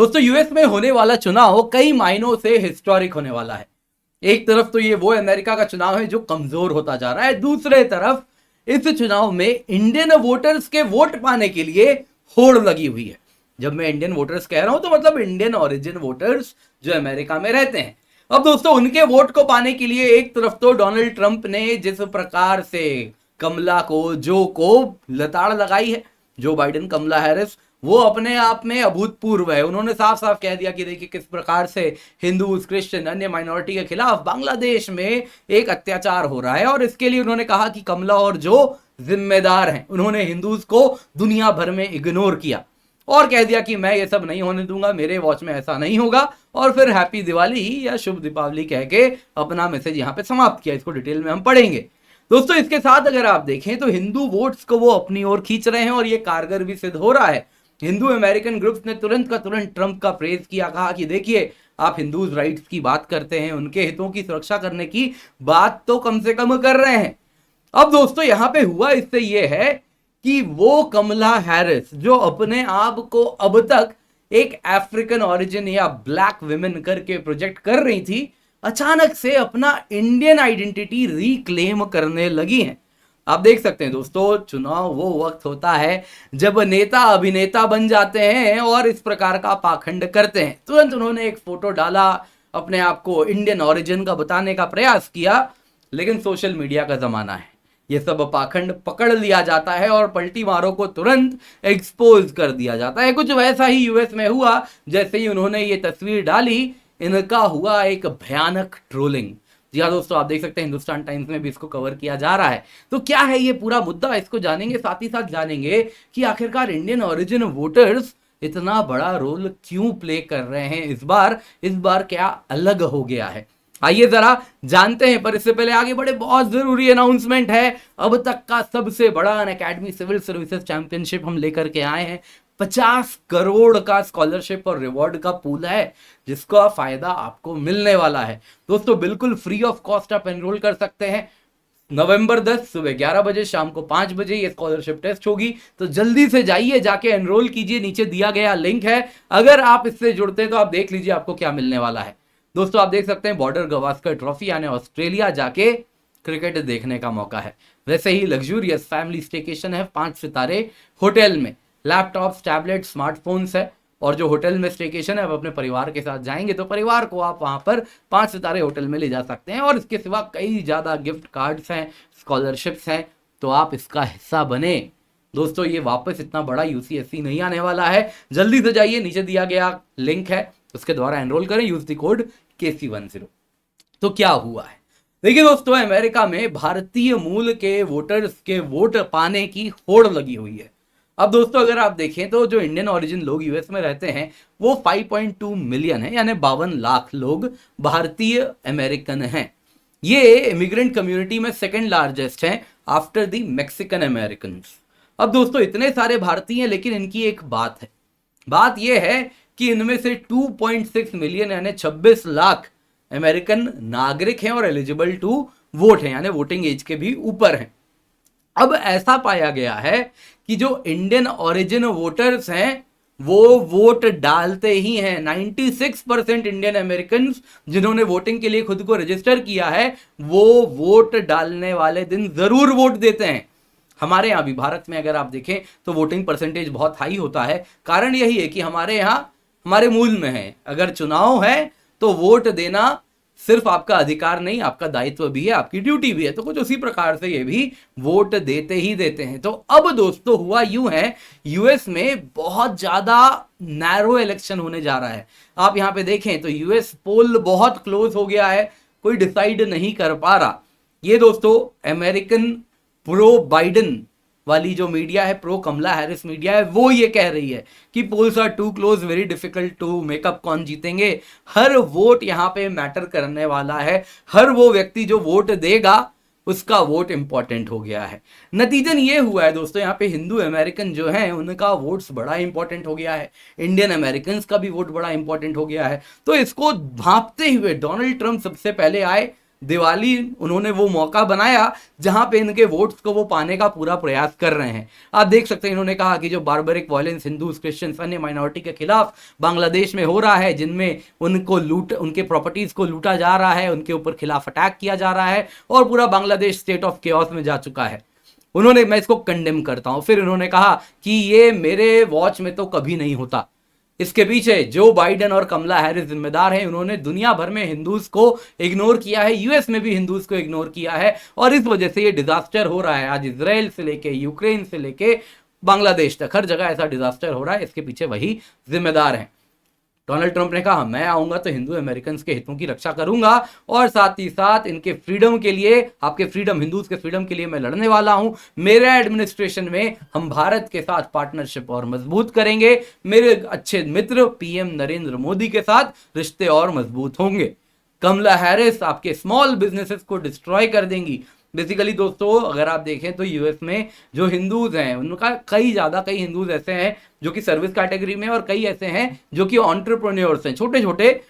दोस्तों यूएस में होने वाला चुनाव कई मायनों से हिस्टोरिक होने वाला है। एक तरफ तो ये वो अमेरिका का चुनाव है जो कमजोर होता जा रहा है, दूसरे तरफ इस चुनाव में इंडियन वोटर्स के वोट पाने के लिए होड़ लगी हुई है। जब मैं इंडियन वोटर्स कह रहा हूं तो मतलब इंडियन ओरिजिन वोटर्स जो अमेरिका में रहते हैं। अब दोस्तों उनके वोट को पाने के लिए एक तरफ तो डोनाल्ड ट्रंप ने जिस प्रकार से कमला को, जो को लताड़ लगाई है, जो बाइडेन कमला हैरिस, वो अपने आप में अभूतपूर्व है। उन्होंने साफ साफ कह दिया कि देखिए किस प्रकार से हिंदूज, क्रिश्चियन, अन्य माइनॉरिटी के खिलाफ बांग्लादेश में एक अत्याचार हो रहा है, और इसके लिए उन्होंने कहा कि कमला और जो जिम्मेदार हैं। उन्होंने हिंदूज को दुनिया भर में इग्नोर किया और कह दिया कि मैं ये सब नहीं होने दूंगा, मेरे वॉच में ऐसा नहीं होगा, और फिर हैप्पी दिवाली या शुभ दीपावली कह के अपना मैसेज यहां पे समाप्त किया। इसको डिटेल में हम पढ़ेंगे। दोस्तों इसके साथ अगर आप देखें तो हिंदू वोट्स को वो अपनी ओर खींच रहे हैं और ये कारगर भी सिद्ध हो रहा है। हिंदू अमेरिकन ग्रुप्स ने तुरंत का तुरंत ट्रंप का प्रेज किया, कहा कि देखिए आप हिंदूज राइट्स की बात करते हैं, उनके हितों की सुरक्षा करने की बात तो कम से कम कर रहे हैं। अब दोस्तों यहां पे हुआ इससे यह है कि वो कमला हैरिस जो अपने आप को अब तक एक अफ्रीकन ओरिजिन या ब्लैक विमेन करके प्रोजेक्ट कर रही थी, अचानक से अपना इंडियन आइडेंटिटी रिक्लेम करने लगी हैं। आप देख सकते हैं दोस्तों, चुनाव वो वक्त होता है जब नेता अभिनेता बन जाते हैं और इस प्रकार का पाखंड करते हैं। तुरंत उन्होंने एक फोटो डाला, अपने आप को इंडियन ओरिजिन का बताने का प्रयास किया, लेकिन सोशल मीडिया का जमाना है, ये सब पाखंड पकड़ लिया जाता है और पलटी मारों को तुरंत एक्सपोज कर दिया जाता है। कुछ वैसा ही यूएस में हुआ। जैसे ही उन्होंने ये तस्वीर डाली, इनका हुआ एक भयानक ट्रोलिंग। जी हाँ दोस्तों, आप देख सकते हैं हिंदुस्तान टाइम्स में भी इसको कवर किया जा रहा है। तो क्या है ये पूरा मुद्दा, इसको जानेंगे। साथ ही साथ जानेंगे कि आखिरकार इंडियन ओरिजिन वोटर्स इतना बड़ा रोल क्यों प्ले कर रहे हैं इस बार क्या अलग हो गया है, आइए जरा जानते हैं। पर इससे पहले आगे बढ़े, बहुत जरूरी अनाउंसमेंट है। अब तक का सबसे बड़ा अनअकैडमी सिविल सर्विसेज चैंपियनशिप हम लेकर के आए हैं। 50 करोड़ का स्कॉलरशिप और रिवॉर्ड का पूल है, जिसका फायदा आपको मिलने वाला है। दोस्तों बिल्कुल फ्री ऑफ कॉस्ट आप एनरोल कर सकते हैं। नवंबर 10 सुबह 11 बजे, शाम को 5 बजे ये स्कॉलरशिप टेस्ट होगी। तो जल्दी से जाइए, जाके एनरोल कीजिए, नीचे दिया गया लिंक है। अगर आप इससे जुड़ते हैं तो आप देख लीजिए आपको क्या मिलने वाला है। दोस्तों आप देख सकते हैं बॉर्डर गवास्कर ट्रॉफी, यानी ऑस्ट्रेलिया जाके क्रिकेट देखने का मौका है। वैसे ही लग्जूरियस फैमिली स्टेकेशन है 5 सितारे होटल में, लैपटॉप्स, टैबलेट, स्मार्टफोन्स है। और जो होटल में स्टेकेशन है, आप अपने परिवार के साथ जाएंगे तो परिवार को आप वहां पर 5 सितारे होटल में ले जा सकते हैं। और इसके सिवा कई ज्यादा गिफ्ट कार्ड्स हैं, स्कॉलरशिप्स हैं, तो आप इसका हिस्सा बने। दोस्तों ये वापस इतना बड़ा यूसीएससी नहीं आने वाला है। जल्दी से जाइए, नीचे दिया गया लिंक है, उसके द्वारा एनरोल करें, यूज द कोड KC10। तो क्या हुआ है, देखिए दोस्तों, अमेरिका में भारतीय मूल के वोटर्स के वोट पाने की होड़ लगी हुई है। अब दोस्तों अगर आप देखें तो जो इंडियन ओरिजिन लोग यूएस में रहते हैं वो 5.2 मिलियन है, यानी 52 लाख लोग भारतीय अमेरिकन हैं। ये इमिग्रेंट कम्युनिटी में सेकंड लार्जेस्ट है आफ्टर द मैक्सिकन अमेरिकन। अब दोस्तों इतने सारे भारतीय हैं, लेकिन इनकी एक बात है। बात यह है कि इनमें से 2.6 मिलियन यानी 26 लाख अमेरिकन नागरिक हैं और एलिजिबल टू वोट हैं, यानी वोटिंग एज के भी ऊपर हैं। अब ऐसा पाया गया है कि जो इंडियन ओरिजिन वोटर्स हैं वो वोट डालते ही हैं। 96% इंडियन अमेरिकन जिन्होंने वोटिंग के लिए खुद को रजिस्टर किया है वो वोट डालने वाले दिन जरूर वोट देते हैं। हमारे यहाँ भी भारत में अगर आप देखें तो वोटिंग परसेंटेज बहुत हाई होता है। कारण यही है कि हमारे यहाँ हमारे मूल में है, अगर चुनाव है तो वोट देना सिर्फ आपका अधिकार नहीं, आपका दायित्व भी है, आपकी ड्यूटी भी है। तो कुछ उसी प्रकार से ये भी वोट देते ही देते हैं। तो अब दोस्तों हुआ यूं है, यूएस में बहुत ज्यादा नैरो इलेक्शन होने जा रहा है। आप यहां पे देखें तो यूएस पोल बहुत क्लोज हो गया है, कोई डिसाइड नहीं कर पा रहा। ये दोस्तों अमेरिकन प्रो बाइडन वाली जो मीडिया है, प्रो कमला हैरिस मीडिया है, वो ये कह रही है कि polls are too close, very difficult to make up कौन जीतेंगे। हर वोट यहां पे मैटर करने वाला है। हर वो व्यक्ति जो वोट देगा उसका वोट इंपॉर्टेंट हो गया है। नतीजन ये हुआ है दोस्तों, यहाँ पे हिंदू अमेरिकन जो हैं उनका वोट्स बड़ा इंपॉर्टेंट हो गया है, इंडियन अमेरिकन का भी वोट बड़ा इंपॉर्टेंट हो गया है। तो इसको भांपते हुए डोनाल्ड ट्रंप सबसे पहले आए, दिवाली उन्होंने वो मौका बनाया जहां पे इनके वोट्स को वो पाने का पूरा प्रयास कर रहे हैं। आप देख सकते हैं इन्होंने कहा कि जो बार्बरिक वायलेंस हिंदूज, क्रिश्चियंस, अन्य माइनॉरिटी के खिलाफ बांग्लादेश में हो रहा है, जिनमें उनके प्रॉपर्टीज को लूटा जा रहा है, उनके ऊपर खिलाफ अटैक किया जा रहा है और पूरा बांग्लादेश स्टेट ऑफ केओस में जा चुका है, मैं इसको कंडेम करता हूं। फिर उन्होंने कहा कि ये मेरे वॉच में तो कभी नहीं होता। इसके पीछे जो बाइडेन और कमला हैरिस जिम्मेदार हैं। उन्होंने दुनिया भर में हिंदूज को इग्नोर किया है, यूएस में भी हिंदूज को इग्नोर किया है और इस वजह से ये डिजास्टर हो रहा है। आज इजराइल से लेके यूक्रेन से लेके बांग्लादेश तक हर जगह ऐसा डिजास्टर हो रहा है। इसके पीछे वही जिम्मेदार हैं। डोनाल्ड ट्रंप ने कहा मैं आऊंगा तो हिंदू अमेरिकन के हितों की रक्षा करूंगा और साथ ही साथ इनके फ्रीडम के लिए, आपके फ्रीडम, हिंदूज के फ्रीडम के लिए मैं लड़ने वाला हूं। मेरे एडमिनिस्ट्रेशन में हम भारत के साथ पार्टनरशिप और मजबूत करेंगे। मेरे अच्छे मित्र पीएम नरेंद्र मोदी के साथ रिश्ते और मजबूत होंगे। कमला हैरिस आपके स्मॉल बिजनेसेस को डिस्ट्रॉय कर देंगी। बेसिकली दोस्तों अगर आप देखें तो यूएस में जो हिंदूज हैं उनका कई हिंदूज ऐसे हैं जो कि सर्विस कैटेगरी में और कई ऐसे हैं जो कि एंटरप्रेन्योर्स हैं, छोटे छोटे,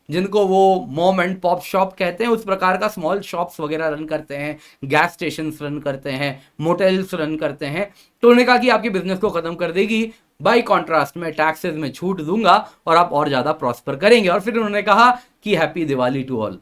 जिनको वो मॉम एंड पॉप शॉप कहते हैं, उस प्रकार का स्मॉल शॉप्स वगैरह रन करते हैं, गैस स्टेशन रन करते हैं, मोटेल्स रन करते हैं। तो उन्होंने कहा कि आपकी बिजनेस को खत्म कर देगी, बाई कॉन्ट्रास्ट में टैक्सेस में छूट दूंगा और आप और ज्यादा प्रॉस्पर करेंगे। और फिर उन्होंने कहा कि हैप्पी दिवाली टू ऑल।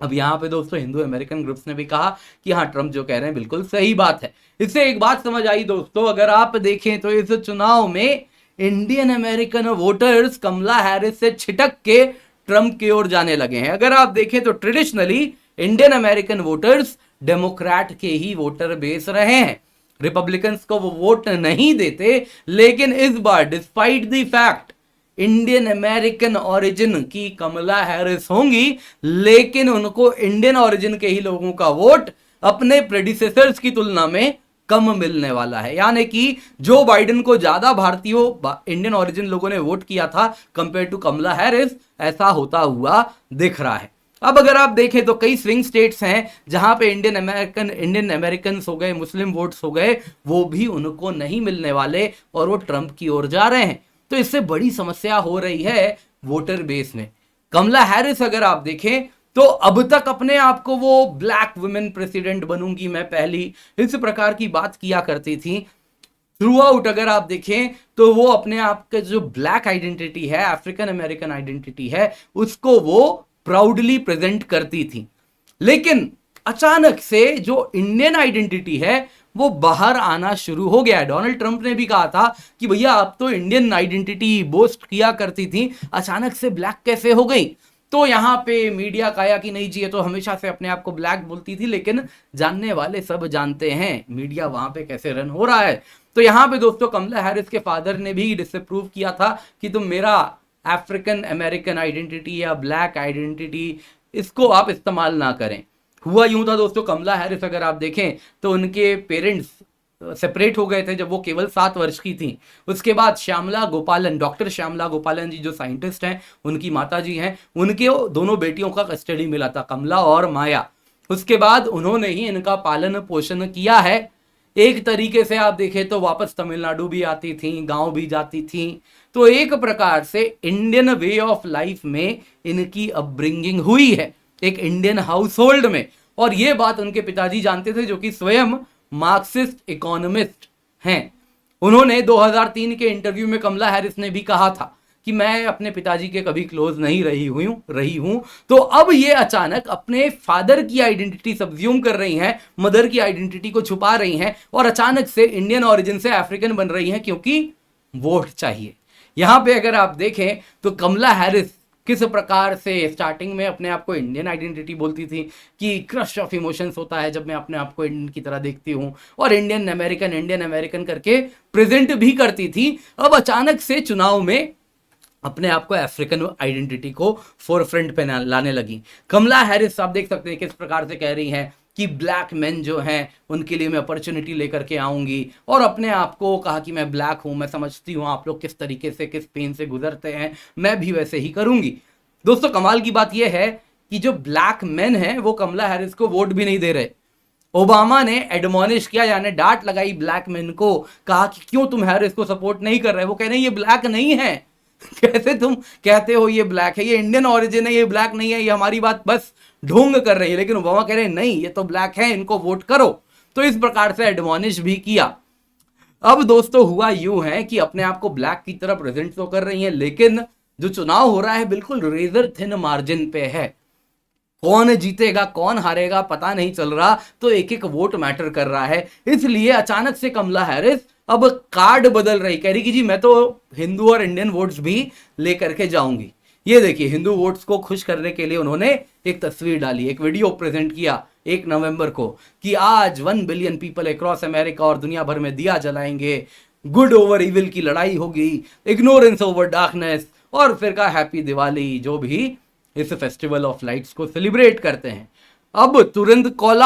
अब यहाँ पे दोस्तों हिंदू अमेरिकन ग्रुप्स ने भी कहा कि हाँ ट्रंप जो कह रहे हैं बिल्कुल सही बात है। इससे एक बात समझ आई दोस्तों, अगर आप देखें तो इस चुनाव में इंडियन अमेरिकन वोटर्स कमला हैरिस से छिटक के ट्रंप की ओर जाने लगे हैं। अगर आप देखें तो traditionally Indian American voters Democrat के ही वोटर बेस रहे हैं, रिपब्लिकन्स को वो वोट नहीं देते। लेकिन इस बार despite the fact Indian American origin की कमला हैरिस होंगी, लेकिन उनको इंडियन ओरिजिन के ही लोगों का वोट अपने प्रेडिसेसर्स की तुलना में कम मिलने वाला है। यानी कि जो बाइडेन को ज्यादा भारतीयों इंडियन ओरिजिन लोगों ने वोट किया था कंपेयर टू कमला हैरिस, ऐसा होता हुआ दिख रहा है। अब अगर आप देखें तो कई स्विंग स्टेट्स हैं जहां पे इंडियन अमेरिकन हो गए, मुस्लिम वोट्स हो गए, वो भी उनको नहीं मिलने वाले और वो ट्रंप की ओर जा रहे हैं। तो इससे बड़ी समस्या हो रही है वोटर बेस में। कमला हैरिस अगर आप देखें तो अब तक अपने आप को वो ब्लैक वुमेन प्रेसिडेंट बनूंगी मैं पहली, इस प्रकार की बात किया करती थी। थ्रू आउट अगर आप देखें तो वो अपने आप के जो ब्लैक आइडेंटिटी है, अफ्रीकन अमेरिकन आइडेंटिटी है, उसको वो प्राउडली प्रेजेंट करती थी। लेकिन अचानक से जो इंडियन आइडेंटिटी है वो बाहर आना शुरू हो गया है। डोनाल्ड ट्रंप ने भी कहा था कि भैया आप तो इंडियन आइडेंटिटी बोस्ट किया करती थी, अचानक से ब्लैक कैसे हो गई। तो यहां पे मीडिया का आया कि नहीं जी ये तो हमेशा से अपने आप को ब्लैक बोलती थी, लेकिन जानने वाले सब जानते हैं मीडिया वहां पे कैसे रन हो रहा है। तो यहां पे दोस्तों कमला हैरिस के फादर ने भी डिसअप्रूव किया था कि तुम मेरा अफ्रीकन अमेरिकन आइडेंटिटी या ब्लैक आइडेंटिटी इसको आप इस्तेमाल ना करें। हुआ यूं था दोस्तों, कमला हैरिस अगर आप देखें तो उनके पेरेंट्स सेपरेट हो गए थे जब वो केवल 7 वर्ष की थी। उसके बाद श्यामला गोपालन, डॉक्टर श्यामला गोपालन जी जो साइंटिस्ट हैं, उनकी माता जी हैं, उनके दोनों बेटियों का कस्टडी मिला था, कमला और माया। उसके बाद उन्होंने ही इनका पालन पोषण किया है। एक तरीके से आप देखें तो वापस तमिलनाडु भी आती थी, गांव भी जाती थी। तो एक प्रकार से इंडियन वे ऑफ लाइफ में इनकी अपब्रिंगिंग हुई है, एक इंडियन हाउस होल्ड में। और ये बात उनके पिताजी जानते थे जो कि स्वयं मार्क्सिस्ट इकोनॉमिस्ट हैं। उन्होंने 2003 के इंटरव्यू में कमला हैरिस ने भी कहा था कि मैं अपने पिताजी के कभी क्लोज नहीं रही हूं। तो अब ये अचानक अपने फादर की आइडेंटिटी सब्ज्यूम कर रही हैं, मदर की आइडेंटिटी को छुपा रही हैं और अचानक से इंडियन ओरिजिन से अफ्रीकन बन रही हैं क्योंकि वोट चाहिए। यहां पे अगर आप देखें तो कमला हैरिस किस प्रकार से स्टार्टिंग में अपने आप को इंडियन आइडेंटिटी बोलती थी कि क्रश ऑफ इमोशंस होता है जब मैं अपने आप को इंडियन की तरह देखती हूं, और इंडियन अमेरिकन करके प्रेजेंट भी करती थी। अब अचानक से चुनाव में अपने आप को अफ्रीकन आइडेंटिटी को फोरफ्रंट पे लाने लगी। कमला हैरिस आप देख सकते हैं किस प्रकार से कह रही हैं कि ब्लैक मेन जो हैं उनके लिए मैं अपॉर्चुनिटी लेकर के आऊंगी, और अपने आप को कहा कि मैं ब्लैक हूं, मैं समझती हूं आप लोग किस तरीके से किस पेन से गुजरते हैं, मैं भी वैसे ही करूंगी। दोस्तों कमाल की बात यह है कि जो ब्लैक मेन हैं वो कमला हैरिस को वोट भी नहीं दे रहे। ओबामा ने एडमोनिश किया, यानी डांट लगाई ब्लैक मेन को, कहा कि क्यों तुम हैरिस को सपोर्ट नहीं कर रहे। वो कह रहे हैं ये ब्लैक नहीं है कैसे तुम कहते हो ये ब्लैक है, ये इंडियन ओरिजिन है, ये ब्लैक नहीं है। ये हमारी बात बस ढोंग कर रही है, लेकिन ओबामा कह रहे हैं नहीं ये तो ब्लैक है, इनको वोट करो। तो इस प्रकार से एडमॉनिश भी किया। अब दोस्तों हुआ यूं है कि अपने आप को ब्लैक की तरह प्रेजेंट तो कर रही है, लेकिन जो चुनाव हो रहा है बिल्कुल रेजर थिन मार्जिन पे है। कौन जीतेगा कौन हारेगा पता नहीं चल रहा, तो एक एक वोट मैटर कर रहा है। इसलिए अचानक से कमला हैरिस अब कार्ड बदल रही, कह रही कि जी मैं तो हिंदू और इंडियन वोट्स भी लेकर के जाऊंगी। ये देखिए हिंदू वोट्स को खुश करने के लिए उन्होंने एक तस्वीर डाली, एक वीडियो प्रेजेंट किया 1 नवंबर को कि आज 1 बिलियन पीपल अक्रॉस अमेरिका और दुनिया भर में दिया जलाएंगे, गुड ओवर इविल की लड़ाई होगी, इग्नोरेंस ओवर डार्कनेस, और फिर का हैप्पी दिवाली, जो भी इस फेस्टिवल ऑफ लाइट्स को सेलिब्रेट करते हैं। अब तुरंत कॉल,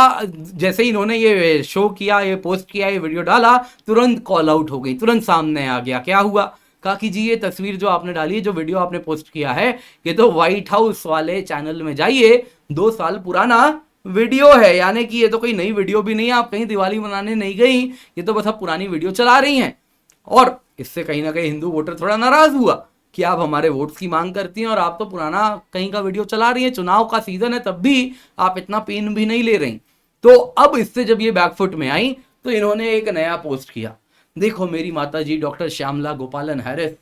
जैसे ही इन्होंने ये शो किया, ये पोस्ट किया, ये वीडियो डाला, तुरंत कॉल आउट हो गई, तुरंत सामने आ गया। क्या हुआ? कहा कि जी ये तस्वीर जो आपने डाली है, जो वीडियो आपने पोस्ट किया है, ये तो व्हाइट हाउस वाले चैनल में जाइए, 2 साल पुराना वीडियो है, यानी कि ये तो कोई नई वीडियो भी नहीं है, आप कहीं दिवाली मनाने नहीं गई, ये तो बस आप पुरानी वीडियो चला रही हैं। और इससे कहीं ना कहीं हिंदू वोटर थोड़ा नाराज हुआ कि आप हमारे वोट्स की मांग करती हैं और आप तो पुराना कहीं का वीडियो चला रही हैं, चुनाव का सीजन है तब भी आप इतना पेन भी नहीं ले रही। तो अब इससे जब ये बैकफुट में आई तो इन्होंने एक नया पोस्ट किया, देखो मेरी माता जी डॉक्टर श्यामला गोपालन हैरिस,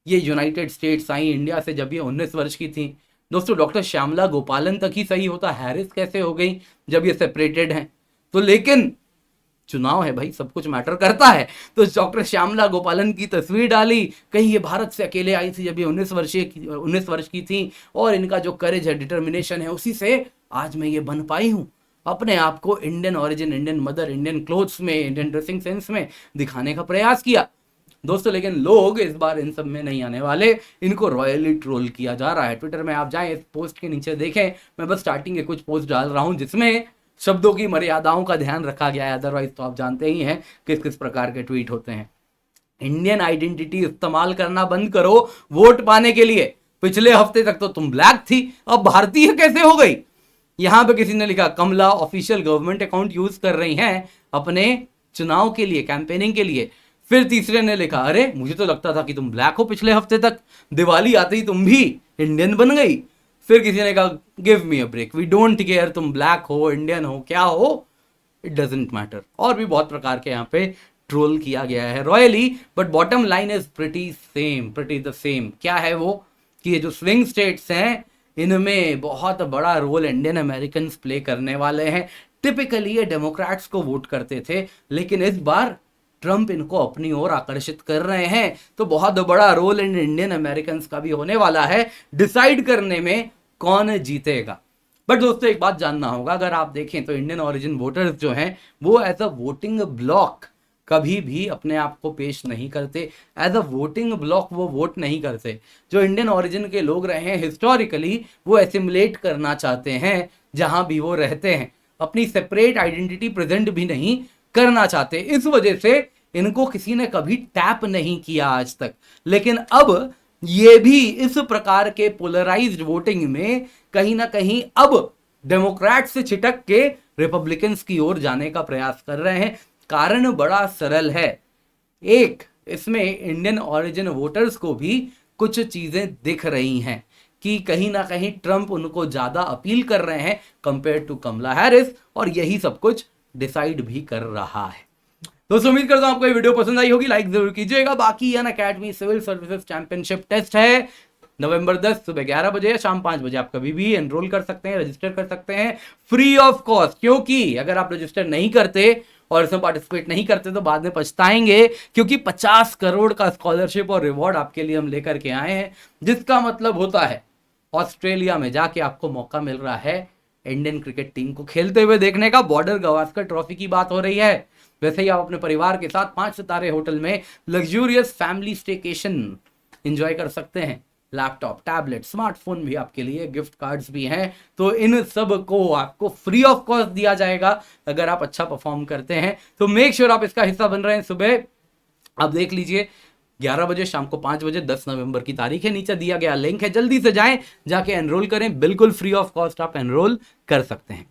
ये यूनाइटेड स्टेट्स आई इंडिया से जब ये 19 वर्ष की थी। दोस्तों डॉक्टर श्यामला गोपालन तक ही सही होता, हैरिस कैसे हो गई जब ये सेपरेटेड हैं? तो लेकिन चुनाव है भाई, सब कुछ मैटर करता है। तो डॉक्टर श्यामला गोपालन की तस्वीर डाली, कहीं ये भारत से अकेले आई थी जब ये 19 वर्ष की थी, और इनका जो करेज है, डिटर्मिनेशन है, उसी से आज मैं ये बन पाई हूँ। अपने आप को Indian origin, Indian mother, Indian clothes में, इंडियन ड्रेसिंग सेंस में दिखाने का प्रयास किया। दोस्तों लेकिन लोग इस बार इन सब में नहीं आने वाले, इनको रॉयली ट्रोल किया जा रहा है। ट्विटर में आप जाएं, इस पोस्ट के नीचे देखें, मैं बस स्टार्टिंग के कुछ पोस्ट डाल रहा हूं जिसमें शब्दों की मर्यादाओं का ध्यान रखा गया है, अदरवाइज तो आप जानते ही हैं किस किस प्रकार के ट्वीट होते हैं। इंडियन आइडेंटिटी इस्तेमाल करना बंद करो वोट पाने के लिए। पिछले हफ्ते तक तो तुम ब्लैक थी, अब भारतीय कैसे हो गई? यहां पे किसी ने लिखा कमला ऑफिशियल गवर्नमेंट अकाउंट यूज कर रही हैं अपने चुनाव के लिए, कैंपेनिंग के लिए। फिर तीसरे ने लिखा अरे मुझे तो लगता था कि तुम ब्लैक हो पिछले हफ्ते तक, दिवाली आते ही तुम भी इंडियन बन गई। फिर किसी ने कहा give me a break, we don't care तुम ब्लैक हो, इंडियन हो, क्या हो, इट डजेंट मैटर। और भी बहुत प्रकार के यहाँ पे ट्रोल किया गया है royally, but bottom line is pretty the same. क्या है वो कि ये जो स्विंग स्टेट्स हैं इनमें बहुत बड़ा रोल इंडियन अमेरिकन प्ले करने वाले हैं। टिपिकली ये डेमोक्रेट्स को वोट करते थे, लेकिन इस बार ट्रंप इनको अपनी ओर आकर्षित कर रहे हैं, तो बहुत बड़ा रोल इन इंडियन अमेरिकन का भी होने वाला है डिसाइड करने में कौन जीतेगा। बट दोस्तों एक बात जानना होगा, अगर आप देखें तो इंडियन ओरिजिन वोटर्स जो हैं वो एज अ वोटिंग ब्लॉक कभी भी अपने आप को पेश नहीं करते। एज अ वोटिंग ब्लॉक वो वोट नहीं करते। जो इंडियन ओरिजिन के लोग रहे हैं हिस्टोरिकली, वो एसिमुलेट करना चाहते हैं जहां भी वो रहते हैं, अपनी सेपरेट आइडेंटिटी प्रेजेंट भी नहीं करना चाहते। इस वजह से इनको किसी ने कभी टैप नहीं किया आज तक। लेकिन अब ये भी इस प्रकार के पोलराइज्ड वोटिंग में कहीं ना कहीं अब डेमोक्रेट से छिटक के रिपब्लिकन्स की ओर जाने का प्रयास कर रहे हैं। कारण बड़ा सरल है, एक इसमें इंडियन ओरिजिन वोटर्स को भी कुछ चीजें दिख रही हैं कि कहीं ना कहीं ट्रंप उनको ज्यादा अपील कर रहे हैं कंपेयर टू कमला हैरिस, और यही सब कुछ डिसाइड भी कर रहा है। दोस्तों उम्मीद करता हूं आपको ये वीडियो पसंद आई होगी, लाइक जरूर कीजिएगा। बाकी Unacademy civil services championship test है नवंबर 10 सुबह 11 बजे या शाम 5 बजे। आप कभी भी एनरोल कर सकते हैं, रजिस्टर कर सकते हैं फ्री ऑफ कॉस्ट, क्योंकि अगर आप रजिस्टर नहीं करते और इसमें पार्टिसिपेट नहीं करते तो बाद में पछताएंगे, क्योंकि 50 करोड़ का स्कॉलरशिप और रिवॉर्ड आपके लिए हम लेकर के आए हैं, जिसका मतलब होता है ऑस्ट्रेलिया में जाके आपको मौका मिल रहा है इंडियन क्रिकेट टीम को खेलते हुए देखने का। बॉर्डर गवास्कर ट्रॉफी की बात हो रही है, वैसे ही आप अपने परिवार के साथ 5 सितारे होटल में लग्जूरियस फैमिली स्टेकेशन एंजॉय कर सकते हैं। लैपटॉप, टैबलेट, स्मार्टफोन भी आपके लिए, गिफ्ट कार्ड्स भी हैं, तो इन सब को आपको फ्री ऑफ कॉस्ट दिया जाएगा अगर आप अच्छा परफॉर्म करते हैं। तो मेक श्योर आप इसका हिस्सा बन रहे हैं। सुबह आप देख लीजिए 11 बजे, शाम को 5 बजे, 10 नवंबर की तारीख है, नीचे दिया गया लिंक है, जल्दी से जाएं, जाके एनरोल करें, बिल्कुल फ्री ऑफ कॉस्ट आप एनरोल कर सकते हैं।